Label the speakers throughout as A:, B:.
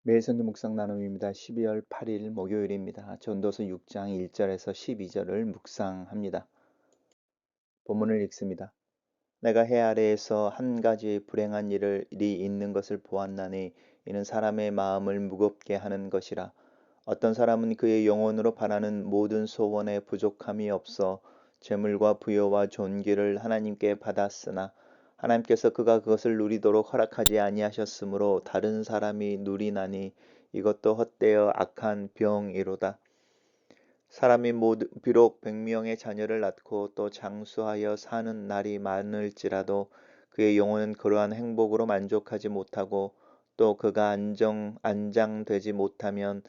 A: 매일 성경 묵상 나눔입니다. 12월 8일 목요일입니다. 전도서 6장 1절에서 12절을 묵상합니다. 본문을 읽습니다. 내가 해 아래에서 한 가지 불행한 일이 있는 것을 보았나니 이는 사람의 마음을 무겁게 하는 것이라. 어떤 사람은 그의 영혼으로 바라는 모든 소원에 부족함이 없어 재물과 부여와 존귀를 하나님께 받았으나 하나님께서 그가 그것을 누리도록 허락하지 아니하셨으므로 다른 사람이 누리나니 이것도 헛되어 악한 병이로다. 사람이 모두 비록 100명의 자녀를 낳고 또 장수하여 사는 날이 많을지라도 그의 영혼은 그러한 행복으로 만족하지 못하고 또 그가 안장되지 못하면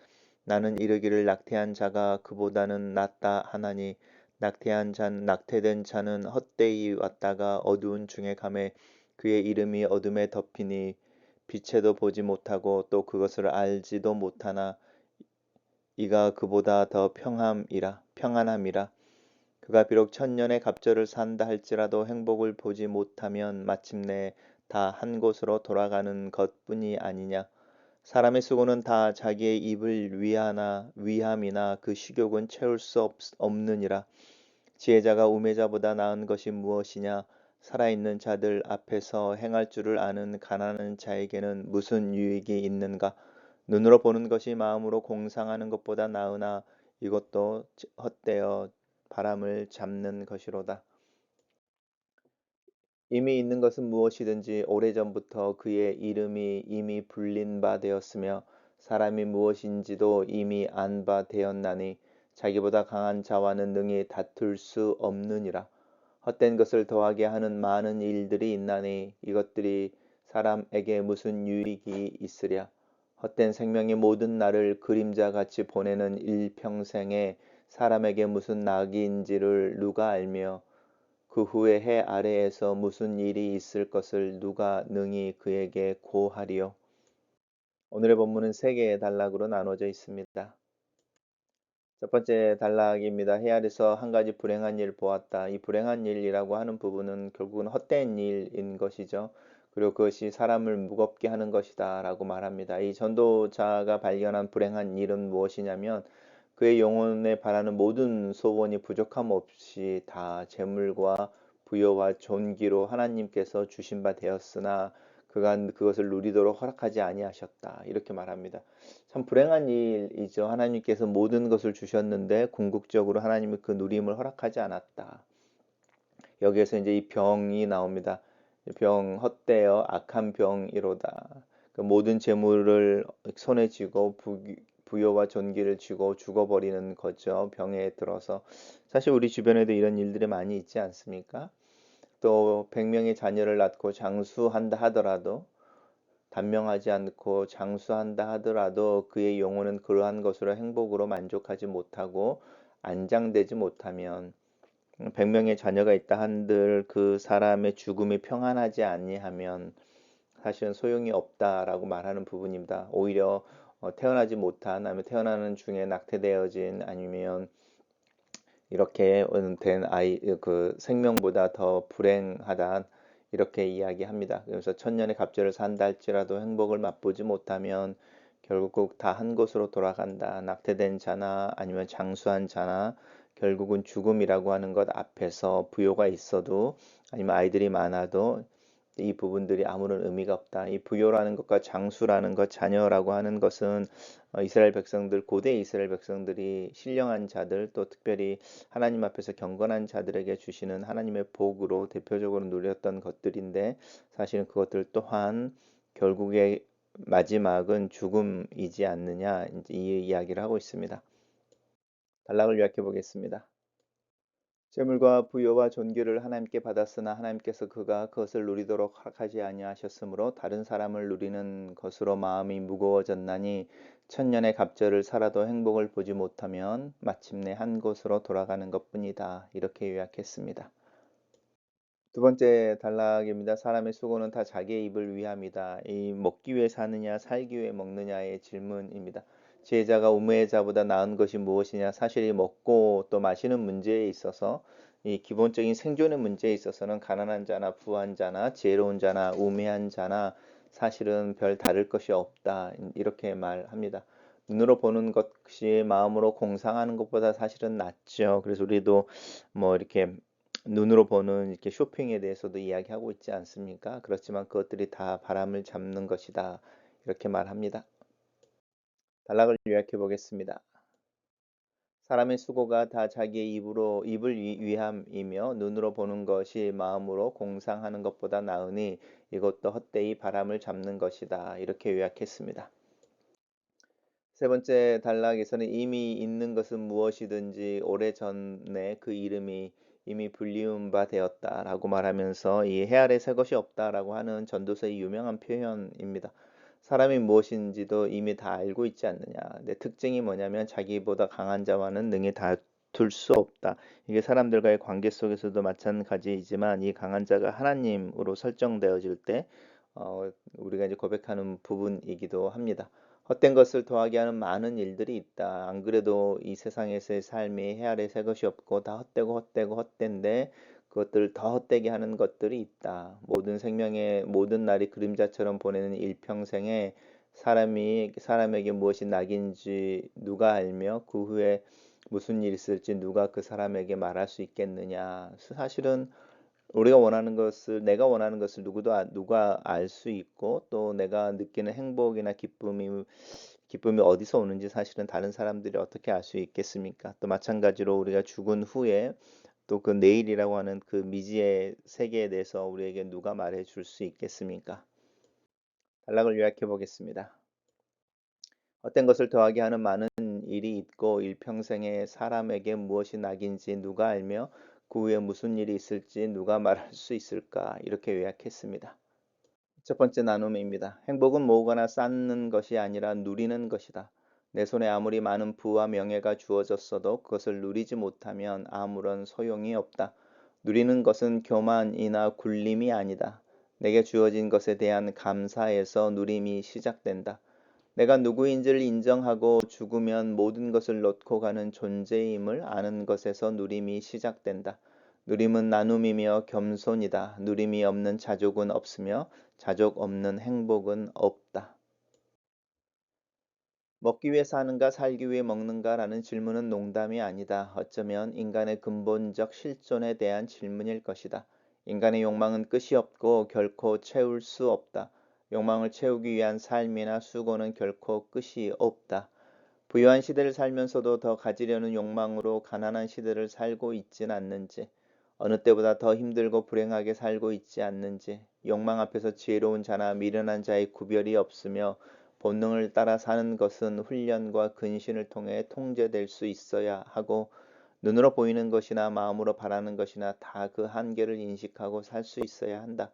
A: 나는 이르기를 낙태한 자가 그보다는 낫다 하나니 낙태된 자는 헛되이 왔다가 어두운 중에 가매 그의 이름이 어둠에 덮이니 빛에도 보지 못하고 또 그것을 알지도 못하나 이가 그보다 더 평안함이라. 그가 비록 천년의 갑절을 산다 할지라도 행복을 보지 못하면 마침내 다 한 곳으로 돌아가는 것뿐이 아니냐. 사람의 수고는 다 자기의 입을 위함이나 그 식욕은 채울 수 없느니라. 지혜자가 우매자보다 나은 것이 무엇이냐. 살아있는 자들 앞에서 행할 줄을 아는 가난한 자에게는 무슨 유익이 있는가. 눈으로 보는 것이 마음으로 공상하는 것보다 나으나 이것도 헛되어 바람을 잡는 것이로다. 이미 있는 것은 무엇이든지 오래전부터 그의 이름이 이미 불린 바 되었으며 사람이 무엇인지도 이미 안 바 되었나니 자기보다 강한 자와는 능히 다툴 수 없느니라. 헛된 것을 더하게 하는 많은 일들이 있나니 이것들이 사람에게 무슨 유익이 있으랴. 헛된 생명의 모든 날을 그림자같이 보내는 일평생에 사람에게 무슨 낙인지를 누가 알며 그 후에 해 아래에서 무슨 일이 있을 것을 누가 능히 그에게 고하리요. 오늘의 본문은 세 개의 단락으로 나눠져 있습니다. 첫 번째 단락입니다. 해 아래서 한 가지 불행한 일 보았다. 이 불행한 일이라고 하는 부분은 결국은 헛된 일인 것이죠. 그리고 그것이 사람을 무겁게 하는 것이다 라고 말합니다. 이 전도자가 발견한 불행한 일은 무엇이냐면 그의 영혼에 바라는 모든 소원이 부족함 없이 다 재물과 부여와 존귀로 하나님께서 주신 바 되었으나 그가 그것을 누리도록 허락하지 아니하셨다. 이렇게 말합니다. 참 불행한 일이죠. 하나님께서 모든 것을 주셨는데 궁극적으로 하나님이 그 누림을 허락하지 않았다. 여기에서 이제 이 병이 나옵니다. 병 헛되어 악한 병이로다. 그 모든 재물을 손에 쥐고 부여와 존귀를 쥐고 죽어버리는 거죠. 병에 들어서. 사실 우리 주변에도 이런 일들이 많이 있지 않습니까? 또 100명의 자녀를 낳고 장수한다 하더라도 단명하지 않고 장수한다 하더라도 그의 영혼은 그러한 것으로 행복으로 만족하지 못하고 안장되지 못하면 100명의 자녀가 있다 한들 그 사람의 죽음이 평안하지 아니하면 사실은 소용이 없다라고 말하는 부분입니다. 오히려 태어나지 못한 아니면 태어나는 중에 낙태되어진 아니면 이렇게 된 아이 그 생명보다 더 불행하다 이렇게 이야기합니다. 그래서 천년의 갑절을 산다 할지라도 행복을 맛보지 못하면 결국 다 한 곳으로 돌아간다. 낙태된 자나 아니면 장수한 자나 결국은 죽음이라고 하는 것 앞에서 부요가 있어도 아니면 아이들이 많아도 이 부분들이 아무런 의미가 없다. 이 부요라는 것과 장수라는 것, 자녀라고 하는 것은 이스라엘 백성들, 고대 이스라엘 백성들이 신령한 자들, 또 특별히 하나님 앞에서 경건한 자들에게 주시는 하나님의 복으로 대표적으로 누렸던 것들인데 사실은 그것들 또한 결국에 마지막은 죽음이지 않느냐 이 이야기를 하고 있습니다. 단락을 요약해 보겠습니다. 재물과 부여와 존귀를 하나님께 받았으나 하나님께서 그가 그것을 누리도록 허락하지 아니하셨으므로 다른 사람을 누리는 것으로 마음이 무거워졌나니 천년의 갑절을 살아도 행복을 보지 못하면 마침내 한 곳으로 돌아가는 것뿐이다. 이렇게 요약했습니다. 두 번째 단락입니다. 사람의 수고는 다 자기의 입을 위함이다. 이 먹기 위해 사느냐 살기 위해 먹느냐의 질문입니다. 지혜자가 우매자보다 나은 것이 무엇이냐? 사실 이 먹고 또 마시는 문제에 있어서 이 기본적인 생존의 문제에 있어서는 가난한 자나 부한 자나 지혜로운 자나 우매한 자나 사실은 별 다를 것이 없다. 이렇게 말합니다. 눈으로 보는 것이 마음으로 공상하는 것보다 사실은 낫죠. 그래서 우리도 뭐 이렇게 눈으로 보는 이렇게 쇼핑에 대해서도 이야기하고 있지 않습니까? 그렇지만 그것들이 다 바람을 잡는 것이다. 이렇게 말합니다. 단락을 요약해 보겠습니다. 사람의 수고가 다 자기의 입을 위함이며 눈으로 보는 것이 마음으로 공상하는 것보다 나으니 이것도 헛되이 바람을 잡는 것이다. 이렇게 요약했습니다. 세 번째 단락에서는 이미 있는 것은 무엇이든지 오래전에 그 이름이 이미 불리운 바 되었다라고 말하면서 이 해 아래 새 것이 없다라고 하는 전도서의 유명한 표현입니다. 사람이 무엇인지도 이미 다 알고 있지 않느냐. 내 특징이 뭐냐면 자기보다 강한 자와는 능히 다툴 수 없다. 이게 사람들과의 관계 속에서도 마찬가지이지만 이 강한 자가 하나님으로 설정되어질 때 우리가 이제 고백하는 부분이기도 합니다. 헛된 것을 더하게 하는 많은 일들이 있다. 안 그래도 이 세상에서의 삶이 해 아래 새 것이 없고 다 헛되고 헛되고 헛된데 그것들을 더 헛되게 하는 것들이 있다. 모든 생명의 모든 날이 그림자처럼 보내는 일평생에 사람에게 무엇이 낙인지 누가 알며 그 후에 무슨 일이 있을지 누가 그 사람에게 말할 수 있겠느냐. 사실은 우리가 원하는 것을 내가 원하는 것을 누가 알 수 있고 또 내가 느끼는 행복이나 기쁨이 어디서 오는지 사실은 다른 사람들이 어떻게 알 수 있겠습니까? 또 마찬가지로 우리가 죽은 후에 또 그 내일이라고 하는 그 미지의 세계에 대해서 우리에게 누가 말해 줄 수 있겠습니까? 단락을 요약해 보겠습니다. 헛된 것을 더하게 하는 많은 일이 있고 일평생에 사람에게 무엇이 낙인지 누가 알며 그 후에 무슨 일이 있을지 누가 말할 수 있을까? 이렇게 요약했습니다. 첫 번째 나눔입니다. 행복은 모으거나 쌓는 것이 아니라 누리는 것이다. 내 손에 아무리 많은 부와 명예가 주어졌어도 그것을 누리지 못하면 아무런 소용이 없다. 누리는 것은 교만이나 굴림이 아니다. 내게 주어진 것에 대한 감사에서 누림이 시작된다. 내가 누구인지를 인정하고 죽으면 모든 것을 놓고 가는 존재임을 아는 것에서 누림이 시작된다. 누림은 나눔이며 겸손이다. 누림이 없는 자족은 없으며 자족 없는 행복은 없다. 먹기 위해 사는가 살기 위해 먹는가라는 질문은 농담이 아니다. 어쩌면 인간의 근본적 실존에 대한 질문일 것이다. 인간의 욕망은 끝이 없고 결코 채울 수 없다. 욕망을 채우기 위한 삶이나 수고는 결코 끝이 없다. 부유한 시대를 살면서도 더 가지려는 욕망으로 가난한 시대를 살고 있진 않는지, 어느 때보다 더 힘들고 불행하게 살고 있지 않는지, 욕망 앞에서 지혜로운 자나 미련한 자의 구별이 없으며 본능을 따라 사는 것은 훈련과 근신을 통해 통제될 수 있어야 하고 눈으로 보이는 것이나 마음으로 바라는 것이나 다 그 한계를 인식하고 살 수 있어야 한다.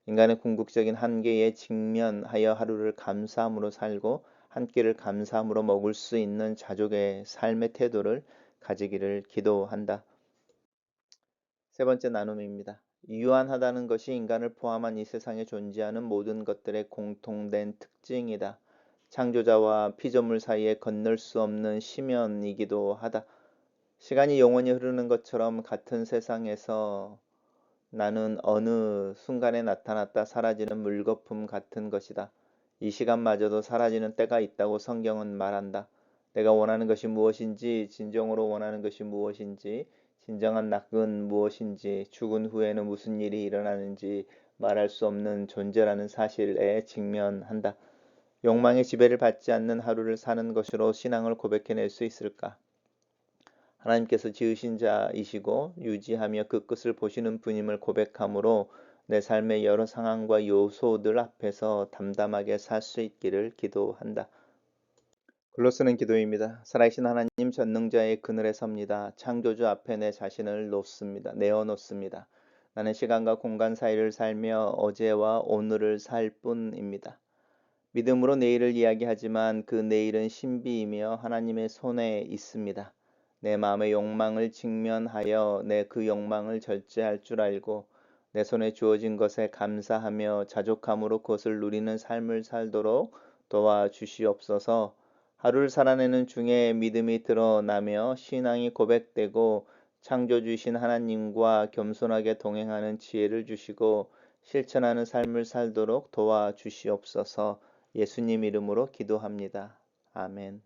A: 인간의 궁극적인 한계에 직면하여 하루를 감사함으로 살고 한 끼를 감사함으로 먹을 수 있는 자족의 삶의 태도를 가지기를 기도한다. 세 번째 나눔입니다. 유한하다는 것이 인간을 포함한 이 세상에 존재하는 모든 것들의 공통된 특징이다. 창조자와 피조물 사이에 건널 수 없는 심연이기도 하다. 시간이 영원히 흐르는 것처럼 같은 세상에서 나는 어느 순간에 나타났다 사라지는 물거품 같은 것이다. 이 시간마저도 사라지는 때가 있다고 성경은 말한다. 내가 원하는 것이 무엇인지, 진정으로 원하는 것이 무엇인지, 진정한 낙은 무엇인지, 죽은 후에는 무슨 일이 일어나는지 말할 수 없는 존재라는 사실에 직면한다. 욕망의 지배를 받지 않는 하루를 사는 것으로 신앙을 고백해낼 수 있을까? 하나님께서 지으신 자이시고 유지하며 그 끝을 보시는 분임을 고백함으로 내 삶의 여러 상황과 요소들 앞에서 담담하게 살 수 있기를 기도한다. 글로 쓰는 기도입니다. 살아계신 하나님 전능자의 그늘에 섭니다. 창조주 앞에 내 자신을 내어놓습니다. 나는 시간과 공간 사이를 살며 어제와 오늘을 살 뿐입니다. 믿음으로 내일을 이야기하지만 그 내일은 신비이며 하나님의 손에 있습니다. 내 마음의 욕망을 직면하여 내 그 욕망을 절제할 줄 알고 내 손에 주어진 것에 감사하며 자족함으로 그것을 누리는 삶을 살도록 도와주시옵소서. 하루를 살아내는 중에 믿음이 드러나며 신앙이 고백되고 창조주신 하나님과 겸손하게 동행하는 지혜를 주시고 실천하는 삶을 살도록 도와주시옵소서. 예수님 이름으로 기도합니다. 아멘.